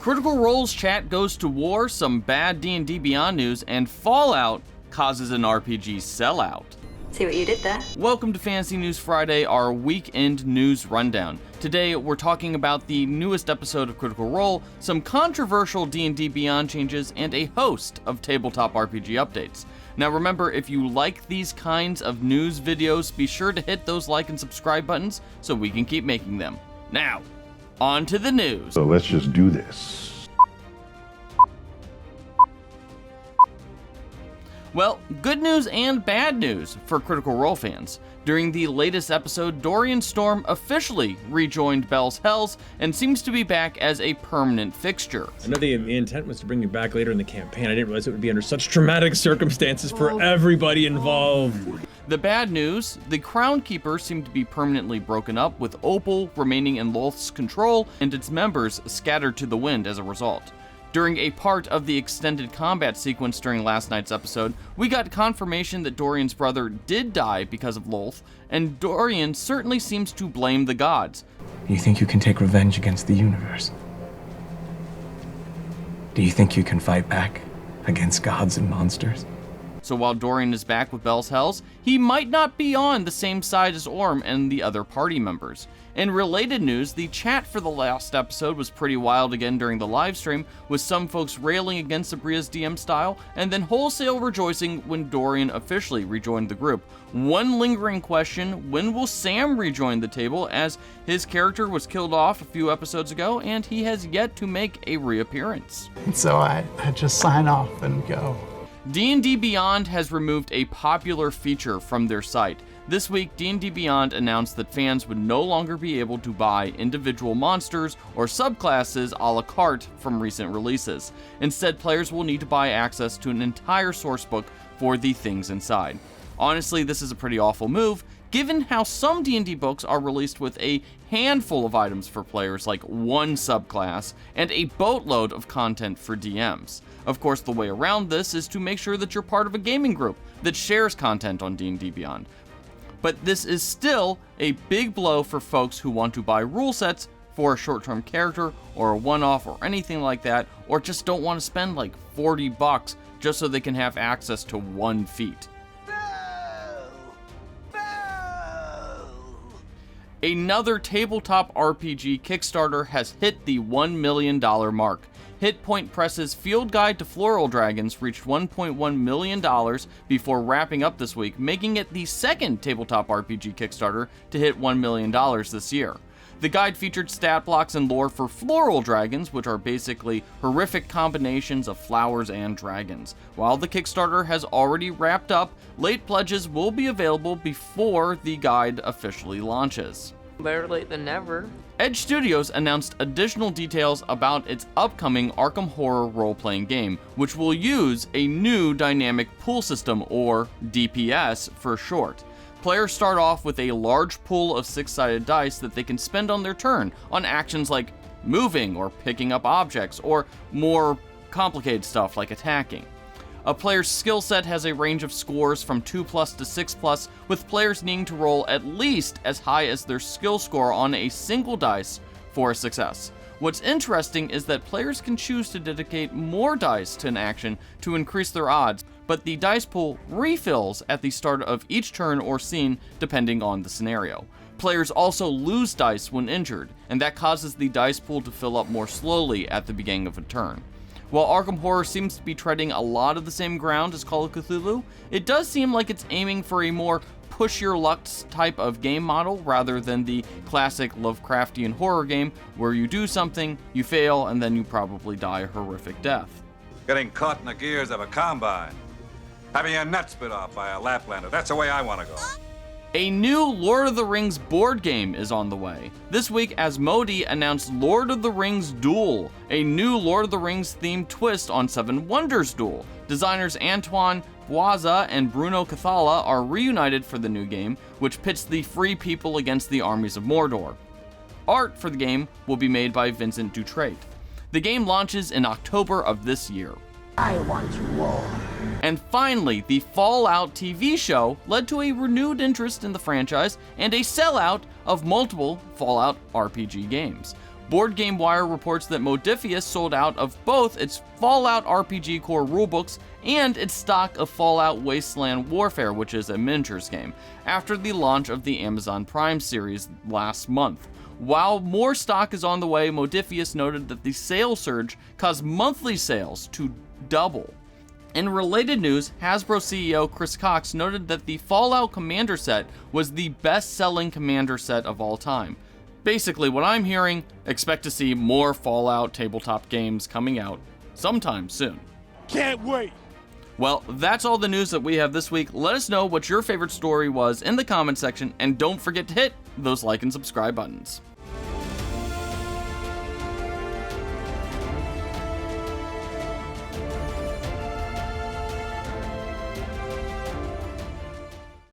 Critical Role's chat goes to war, some bad D&D Beyond news, and Fallout causes an RPG sellout. See what you did there? Welcome to Fantasy News Friday, our weekend news rundown. Today, we're talking about the newest episode of Critical Role, some controversial D&D Beyond changes, and a host of tabletop RPG updates. Now remember, if you like these kinds of news videos, be sure to hit those like and subscribe buttons so we can keep making them. Now, on to the news. So let's just do this. Well, good news and bad news for Critical Role fans. During the latest episode, Dorian Storm officially rejoined Bell's Hells and seems to be back as a permanent fixture. I know the intent was to bring me back later in the campaign. I didn't realize it would be under such traumatic circumstances for everybody involved. The bad news, the Crown Keepers seem to be permanently broken up, with Opal remaining in Lolth's control and its members scattered to the wind as a result. During a part of the extended combat sequence during last night's episode, we got confirmation that Dorian's brother did die because of Lolth, and Dorian certainly seems to blame the gods. You think you can take revenge against the universe? Do you think you can fight back against gods and monsters? So while Dorian is back with Bell's Hells, he might not be on the same side as Orm and the other party members. In related news, the chat for the last episode was pretty wild again during the live stream, with some folks railing against Sabria's DM style, and then wholesale rejoicing when Dorian officially rejoined the group. One lingering question, when will Sam rejoin the table, as his character was killed off a few episodes ago, and he has yet to make a reappearance. And so I just sign off and go. D&D Beyond has removed a popular feature from their site. This week, D&D Beyond announced that fans would no longer be able to buy individual monsters or subclasses a la carte from recent releases. Instead, players will need to buy access to an entire sourcebook for the things inside. Honestly, this is a pretty awful move, given how some D&D books are released with a handful of items for players, like one subclass, and a boatload of content for DMs. Of course, the way around this is to make sure that you're part of a gaming group that shares content on D&D Beyond. But this is still a big blow for folks who want to buy rule sets for a short-term character or a one-off or anything like that, or just don't want to spend like $40 just so they can have access to one feat. Another tabletop RPG Kickstarter has hit the $1 million mark. Hit Point Press's Field Guide to Floral Dragons reached $1.1 million before wrapping up this week, making it the second tabletop RPG Kickstarter to hit $1 million this year. The guide featured stat blocks and lore for Floral Dragons, which are basically horrific combinations of flowers and dragons. While the Kickstarter has already wrapped up, late pledges will be available before the guide officially launches. Better late than never. Edge Studios announced additional details about its upcoming Arkham Horror role-playing game, which will use a new dynamic pool system, or DPS for short. Players start off with a large pool of 6-sided dice that they can spend on their turn on actions like moving or picking up objects, or more complicated stuff like attacking. A player's skill set has a range of scores from 2+ to 6+, with players needing to roll at least as high as their skill score on a single dice for a success. What's interesting is that players can choose to dedicate more dice to an action to increase their odds, but the dice pool refills at the start of each turn or scene depending on the scenario. Players also lose dice when injured, and that causes the dice pool to fill up more slowly at the beginning of a turn. While Arkham Horror seems to be treading a lot of the same ground as Call of Cthulhu, it does seem like it's aiming for a more push your luck type of game model rather than the classic Lovecraftian horror game where you do something, you fail, and then you probably die a horrific death. Getting caught in the gears of a combine. Having your nuts bit off by a Laplander. That's the way I want to go. A new Lord of the Rings board game is on the way. This week, Asmodee announced Lord of the Rings Duel, a new Lord of the Rings themed twist on Seven Wonders Duel. Designers Antoine Boisa and Bruno Cathala are reunited for the new game, which pits the free people against the armies of Mordor. Art for the game will be made by Vincent Dutrait. The game launches in October of this year. I want war. And finally, the Fallout TV show led to a renewed interest in the franchise and a sellout of multiple Fallout RPG games. Board Game Wire reports that Modifius sold out of both its Fallout RPG core rulebooks and its stock of Fallout Wasteland Warfare, which is a miniatures game, after the launch of the Amazon Prime series last month. While more stock is on the way, Modifius noted that the sales surge caused monthly sales to double. In related news, Hasbro CEO Chris Cox noted that the Fallout Commander set was the best-selling Commander set of all time. Basically, what I'm hearing, expect to see more Fallout tabletop games coming out sometime soon. Can't wait! Well, that's all the news that we have this week. Let us know what your favorite story was in the comment section, and don't forget to hit those like and subscribe buttons.